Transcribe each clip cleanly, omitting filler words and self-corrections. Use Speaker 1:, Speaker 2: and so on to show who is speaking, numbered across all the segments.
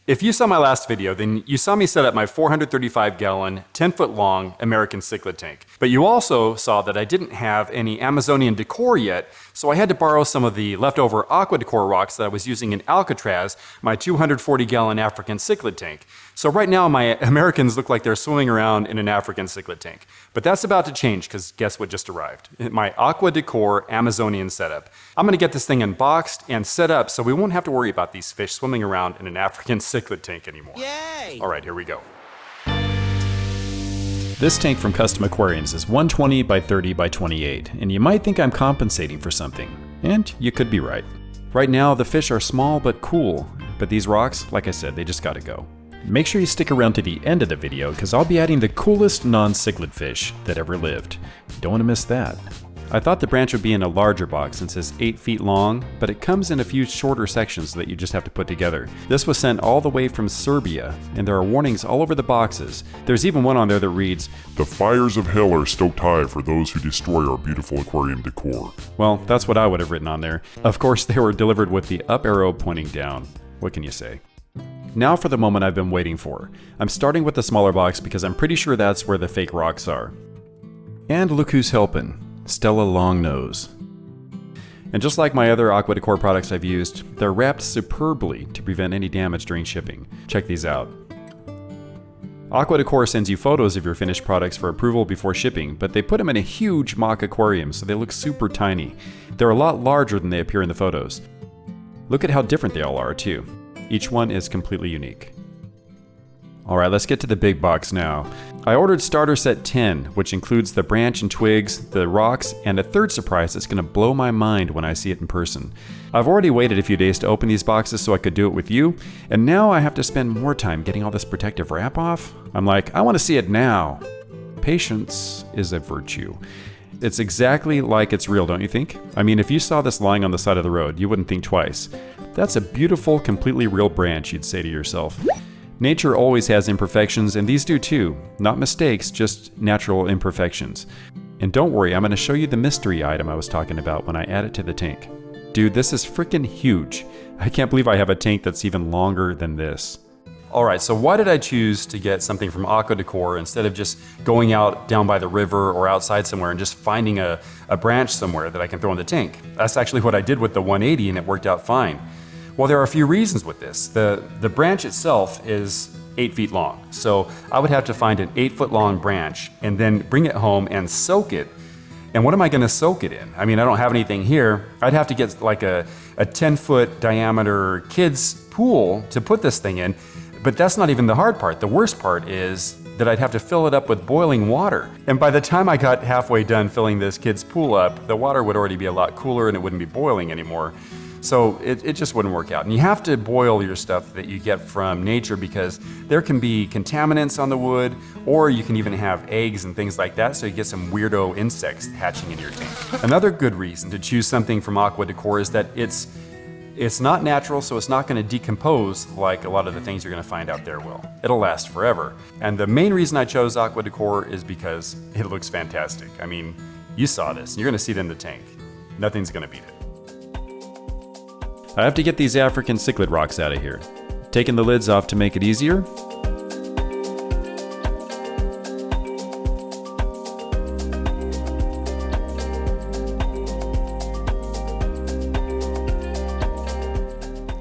Speaker 1: If you saw my last video, then you saw me set up my 435 gallon, 10-foot long American Cichlid tank. But you also saw that I didn't have any Amazonian decor yet, so I had to borrow some of the leftover Aquadecor rocks that I was using in Alcatraz, my 240 gallon African Cichlid tank. So right now my Americans look like they're swimming around in an African Cichlid tank. But that's about to change because guess what just arrived? My Aquadecor Amazonian setup. I'm gonna get this thing unboxed and set up so we won't have to worry about these fish swimming around in an African Cichlid tank anymore.
Speaker 2: Yay!
Speaker 1: All right, here we go.
Speaker 3: This tank from Custom Aquariums is 120 by 30 by 28, and you might think I'm compensating for something, and you could be right. Right now, the fish are small but cool, but these rocks, like I said, they just gotta go. Make sure you stick around to the end of the video, because I'll be adding the coolest non-cichlid fish that ever lived. You don't want to miss that. I thought the branch would be in a larger box since it's 8 feet long, but it comes in a few shorter sections that you just have to put together. This was sent all the way from Serbia, and there are warnings all over the boxes. There's even one on there that reads,
Speaker 4: "The fires of hell are stoked high for those who destroy our beautiful aquarium decor."
Speaker 3: Well, that's what I would have written on there. Of course, they were delivered with the up arrow pointing down. What can you say? Now for the moment I've been waiting for. I'm starting with the smaller box because I'm pretty sure that's where the fake rocks are. And look who's helping. Stella Longnose. And just like my other Aquadecor products I've used, they're wrapped superbly to prevent any damage during shipping. Check these out. Aquadecor sends you photos of your finished products for approval before shipping, but they put them in a huge mock aquarium so they look super tiny. They're a lot larger than they appear in the photos. Look at how different they all are too. Each one is completely unique. Alright, let's get to the big box now. I ordered starter set 10, which includes the branch and twigs, the rocks, and a third surprise that's going to blow my mind when I see it in person. I've already waited a few days to open these boxes so I could do it with you, and now I have to spend more time getting all this protective wrap off. I'm like, I want to see it now. Patience is a virtue. It's exactly like it's real, don't you think? I mean, if you saw this lying on the side of the road, you wouldn't think twice. That's a beautiful, completely real branch, you'd say to yourself. Nature always has imperfections, and these do too. Not mistakes, just natural imperfections. And don't worry, I'm going to show you the mystery item I was talking about when I add it to the tank. Dude, this is freaking huge. I can't believe I have a tank that's even longer than this.
Speaker 1: Alright, so why did I choose to get something from Aquadecor instead of just going out down by the river or outside somewhere and just finding a branch somewhere that I can throw in the tank? That's actually what I did with the 180 and it worked out fine. Well, there are a few reasons with this. The branch itself is 8 feet long, so I would have to find an 8-foot long branch and then bring it home and soak it. And what am I gonna soak it in? I mean, I don't have anything here. I'd have to get like a 10-foot diameter kids pool to put this thing in, but that's not even the hard part. The worst part is that I'd have to fill it up with boiling water. And by the time I got halfway done filling this kid's pool up, the water would already be a lot cooler and it wouldn't be boiling anymore. So it just wouldn't work out. And you have to boil your stuff that you get from nature because there can be contaminants on the wood, or you can even have eggs and things like that, so you get some weirdo insects hatching in your tank. Another good reason to choose something from Aquadecor is that it's not natural, so it's not going to decompose like a lot of the things you're going to find out there will. It'll last forever. And the main reason I chose Aquadecor is because it looks fantastic. I mean, you saw this. You're going to see it in the tank. Nothing's going to beat it.
Speaker 3: I have to get these African Cichlid rocks out of here. Taking the lids off to make it easier.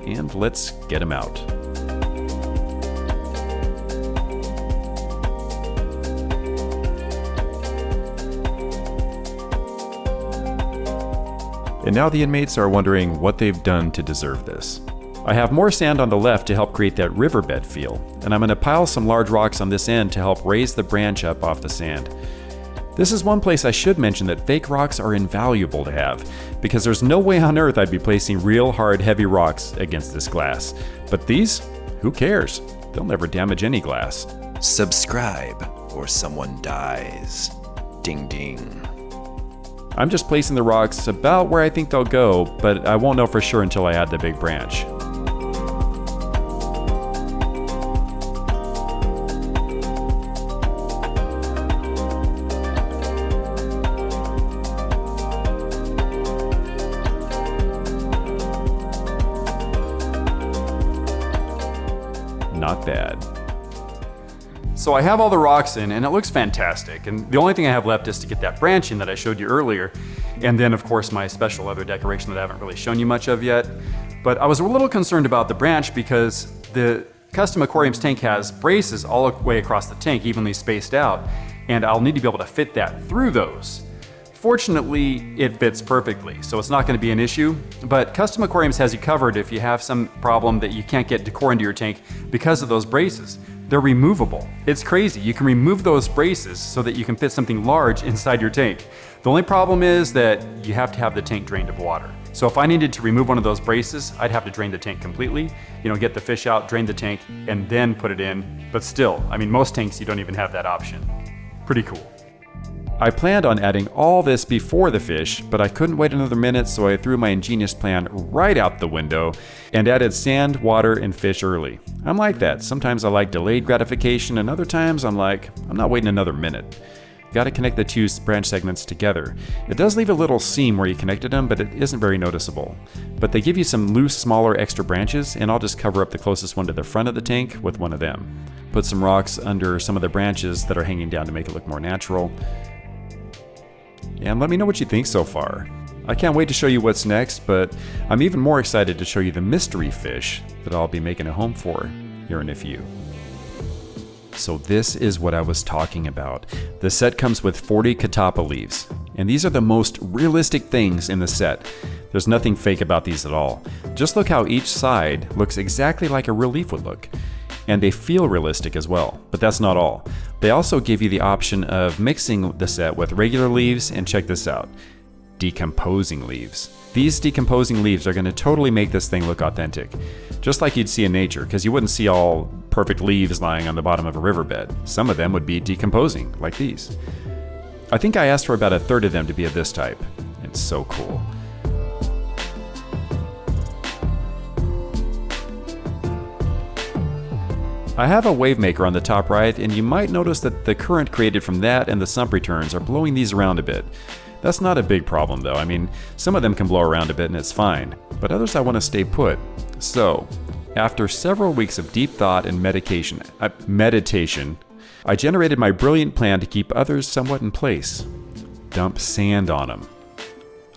Speaker 3: And let's get them out. And now the inmates are wondering what they've done to deserve this. I have more sand on the left to help create that riverbed feel, and I'm going to pile some large rocks on this end to help raise the branch up off the sand. This is one place I should mention that fake rocks are invaluable to have, because there's no way on earth I'd be placing real hard heavy rocks against this glass. But these, who cares? They'll never damage any glass.
Speaker 2: Subscribe or someone dies. Ding ding.
Speaker 3: I'm just placing the rocks about where I think they'll go, but I won't know for sure until I add the big branch. not bad.
Speaker 1: So I have all the rocks in and it looks fantastic. And the only thing I have left is to get that branching that I showed you earlier. And then of course my special other decoration that I haven't really shown you much of yet. But I was a little concerned about the branch because the custom aquariums tank has braces all the way across the tank, evenly spaced out. And I'll need to be able to fit that through those. Fortunately, it fits perfectly, so it's not going to be an issue, but Custom Aquariums has you covered if you have some problem that you can't get decor into your tank because of those braces. They're removable. It's crazy. You can remove those braces so that you can fit something large inside your tank. The only problem is that you have to have the tank drained of water. So if I needed to remove one of those braces, I'd have to drain the tank completely, get the fish out, drain the tank, and then put it in. But still, I mean, most tanks you don't even have that option. Pretty cool.
Speaker 3: I planned on adding all this before the fish, but I couldn't wait another minute, so I threw my ingenious plan right out the window and added sand, water, and fish early. I'm like that. Sometimes I like delayed gratification, and other times I'm like, I'm not waiting another minute. Gotta connect the two branch segments together. It does leave a little seam where you connected them, but it isn't very noticeable. But they give you some loose, smaller extra branches, and I'll just cover up the closest one to the front of the tank with one of them. Put some rocks under some of the branches that are hanging down to make it look more natural. And let me know what you think so far. I can't wait to show you what's next, but I'm even more excited to show you the mystery fish that I'll be making a home for here in a few. So this is what I was talking about. The set comes with 40 catappa leaves, and these are the most realistic things in the set. There's nothing fake about these at all. Just look how each side looks exactly like a real leaf would look. And they feel realistic as well, but that's not all. They also give you the option of mixing the set with regular leaves, and check this out, decomposing leaves. These decomposing leaves are going to totally make this thing look authentic, just like you'd see in nature, because you wouldn't see all perfect leaves lying on the bottom of a riverbed. Some of them would be decomposing, like these. I think I asked for about a third of them to be of this type. It's so cool. I have a WAVEMAKER on the top right, and you might notice that the current created from that and the sump returns are blowing these around a bit. That's not a big problem though. I mean, some of them can blow around a bit and it's fine, but others I want to stay put. So, after several weeks of deep thought and meditation, I generated my brilliant plan to keep others somewhat in place. Dump sand on them.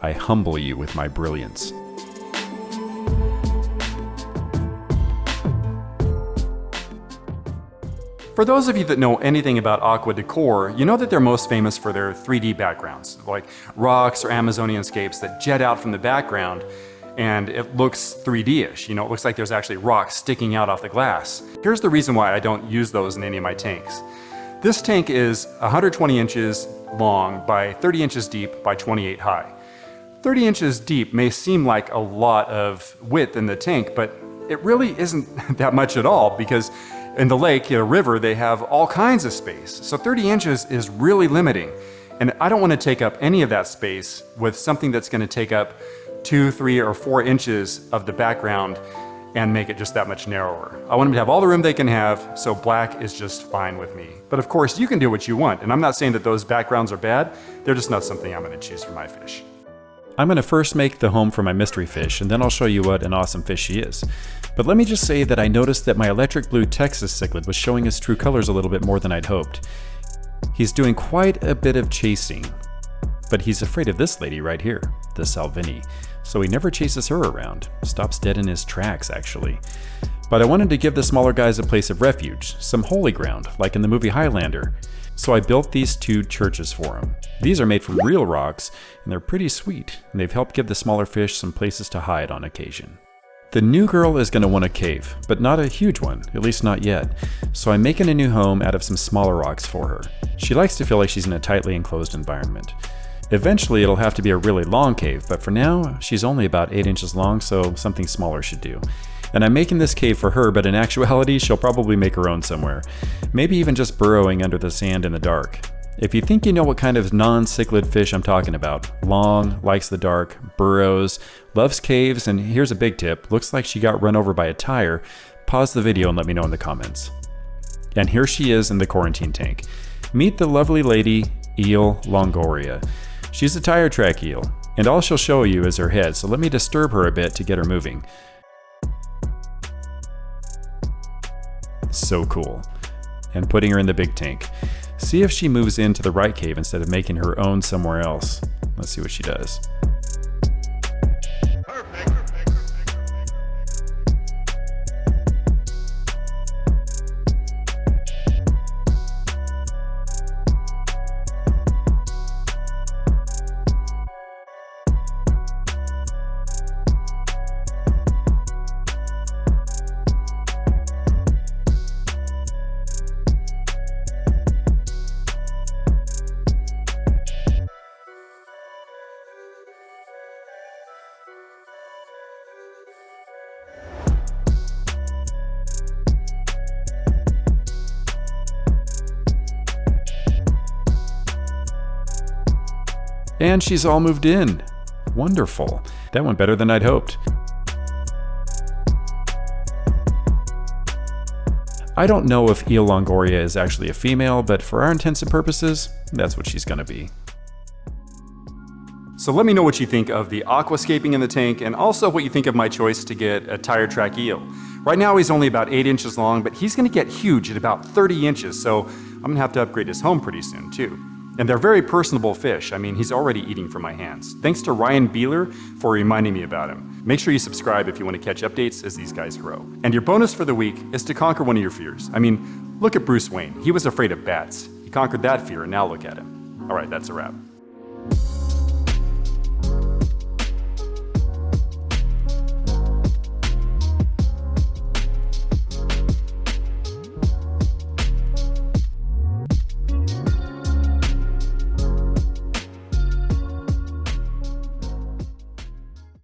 Speaker 3: I humble you with my brilliance.
Speaker 1: For those of you that know anything about Aquadecor, you know that they're most famous for their 3D backgrounds, like rocks or Amazonian scapes that jet out from the background and it looks 3D-ish. It looks like there's actually rocks sticking out off the glass. Here's the reason why I don't use those in any of my tanks. This tank is 120 inches long by 30 inches deep by 28 high. 30 inches deep may seem like a lot of width in the tank, but it really isn't that much at all, because in the lake, a river, they have all kinds of space. So 30 inches is really limiting. And I don't want to take up any of that space with something that's going to take up 2, 3, or 4 inches of the background and make it just that much narrower. I want them to have all the room they can have, so black is just fine with me. But of course, you can do what you want. And I'm not saying that those backgrounds are bad. They're just not something I'm going to choose for my fish.
Speaker 3: I'm going to first make the home for my mystery fish, and then I'll show you what an awesome fish she is. But let me just say that I noticed that my electric blue Texas cichlid was showing his true colors a little bit more than I'd hoped. He's doing quite a bit of chasing, but he's afraid of this lady right here, the Salvini, so he never chases her around. Stops dead in his tracks, actually. But I wanted to give the smaller guys a place of refuge, some holy ground, like in the movie Highlander. So I built these 2 churches for him. These are made from real rocks, and they're pretty sweet, and they've helped give the smaller fish some places to hide on occasion. The new girl is going to want a cave, but not a huge one, at least not yet, so I'm making a new home out of some smaller rocks for her. She likes to feel like she's in a tightly enclosed environment. Eventually it'll have to be a really long cave, but for now, she's only about 8 inches long, so something smaller should do. And I'm making this cave for her, but in actuality, she'll probably make her own somewhere. Maybe even just burrowing under the sand in the dark. If you think you know what kind of non-cichlid fish I'm talking about, long, likes the dark, burrows, loves caves, and here's a big tip, looks like she got run over by a tire, pause the video and let me know in the comments. And here she is in the quarantine tank. Meet the lovely lady, Eel Longoria. She's a tire track eel, and all she'll show you is her head, so let me disturb her a bit to get her moving. So cool. And putting her in the big tank. See if she moves into the right cave instead of making her own somewhere else. Let's see what she does. And she's all moved in. Wonderful. That went better than I'd hoped. I don't know if Eel Longoria is actually a female, but for our intents and purposes, that's what she's gonna be.
Speaker 1: So let me know what you think of the aquascaping in the tank, and also what you think of my choice to get a tire track eel. Right now he's only about 8 inches long, but he's gonna get huge at about 30 inches, so I'm gonna have to upgrade his home pretty soon too. And they're very personable fish. I mean, he's already eating from my hands. Thanks to Ryan Beeler for reminding me about him. Make sure you subscribe if you want to catch updates as these guys grow. And your bonus for the week is to conquer one of your fears. I mean, look at Bruce Wayne. He was afraid of bats. He conquered that fear, and now look at him. All right, that's a wrap.